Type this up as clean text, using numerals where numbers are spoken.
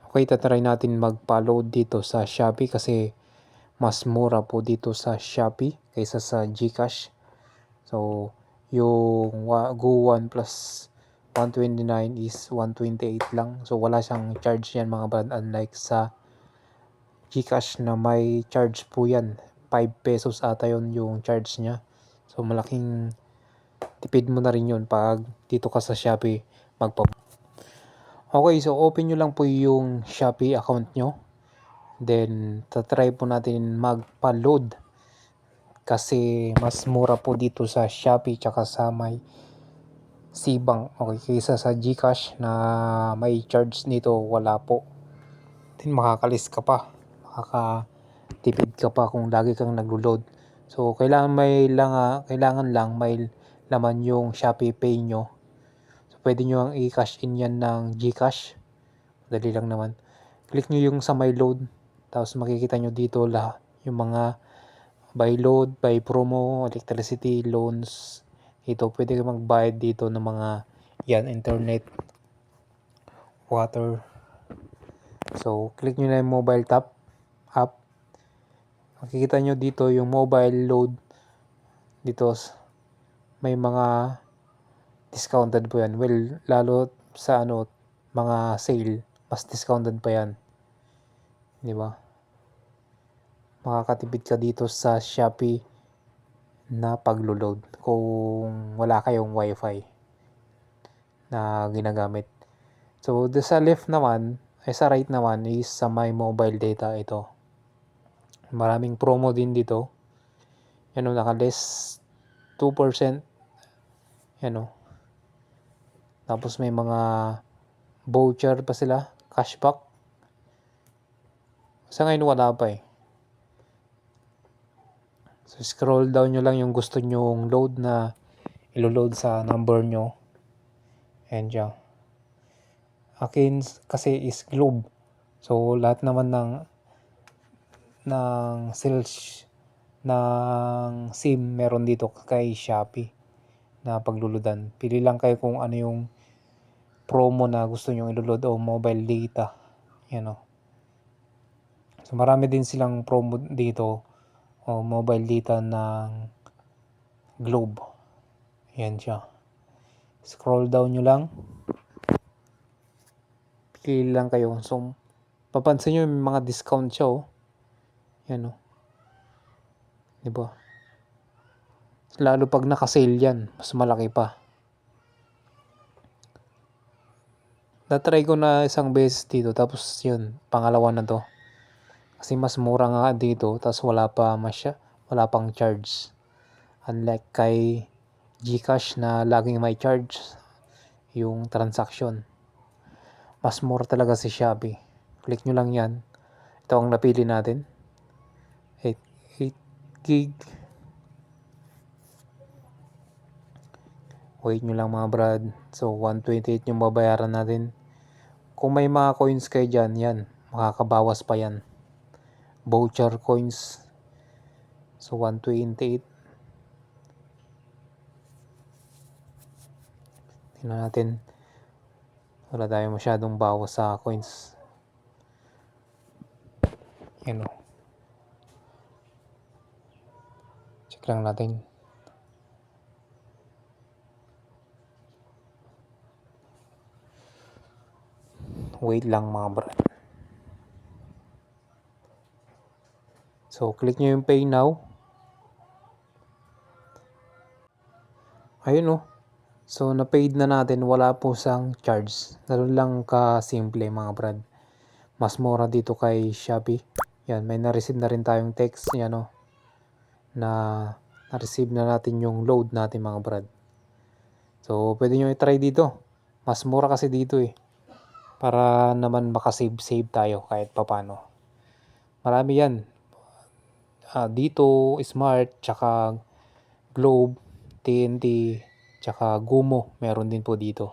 Okay, tatry natin magpa-load dito sa Shopee kasi mas mura po dito sa Shopee kaysa sa GCash. So, yung Go One plus 129 is 128 lang. So, wala siyang charge yan mga brad. Unlike sa GCash na may charge po yan. 5 pesos ata yun yung charge niya. So, malaking tipid mo na rin yun pag dito ka sa Shopee magpa. Okay, so open nyo lang po yung Shopee account nyo. Then, tatry po natin magpa-load kasi mas mura po dito sa Shopee tsaka sa may Cbank. Okay, kaysa sa GCash na may charge nito, wala po. Then makakalis ka pa. Makakatipid ka pa kung lagi kang naglo-load. So, kailangan lang may laman yung Shopee Pay nyo. So, pwede nyo ang i-cash in yan ng GCash. Dali lang naman. Click nyo yung sa may load. Tapos makikita nyo dito yung mga buy load, buy promo, electricity, loans. Dito, pwede ka magbayad dito ng mga internet, water. So, click nyo na yung mobile tap app. Makikita nyo dito yung mobile load. Dito, may mga discounted po yan. Well, lalo sa mga sale, mas discounted pa yan. Di ba? Makakatipid ka dito sa Shopee na paglo-load kung wala kayong wifi na ginagamit. So, sa left naman, sa right naman is sa my mobile data ito. Maraming promo din dito. Yan o, naka-less 2%. Yan o. Tapos may mga voucher pa sila, cashback. Sa ngayon wala pa eh. So, scroll down nyo lang yung gusto nyong load na ilo-load sa number nyo. And yeah. Akin kasi is Globe. So, lahat naman ng sales ng SIM meron dito kay Shopee na pagluludan. Pili lang kayo kung ano yung promo na gusto nyo ilulod o mobile data. Yan o. So, marami din silang promo dito o mobile data ng Globe. Yan siya. Scroll down nyo lang. Pili lang kayo. So, papansin nyo yung mga discount siya o. Yan o. Diba? Lalo pag naka-sale yan, mas malaki pa. Na-try ko na isang beses dito, tapos yun, pangalawa na to. Kasi mas mura nga dito, tapos wala pang charge. Unlike kay GCash na laging may charge yung transaction. Mas mura talaga si Shopee. Click nyo lang yan. Ito ang napili natin. 8 gig. Wait nyo lang mga brad. So, 128 yung babayaran natin. Kung may mga coins kayo dyan, yan. Makakabawas pa yan. Voucher coins. So, 128. Tingnan natin. Wala tayo masyadong bawas sa coins. Yan o. Check lang natin. Wait lang mga brad. So, click nyo yung pay now. Ayun o. So, na-paid na natin. Wala po sang charge. Ganun lang ka-simple mga brad. Mas mura dito kay Shopee. Yan, may na-receive na rin tayong text. Yan o. Na na-receive na natin yung load natin mga brad. So, pwede nyo i-try dito. Mas mura kasi dito eh. Para naman makasave tayo kahit papano. Marami yan. Dito, Smart, tsaka Globe, TNT, tsaka Gumo. Meron din po dito.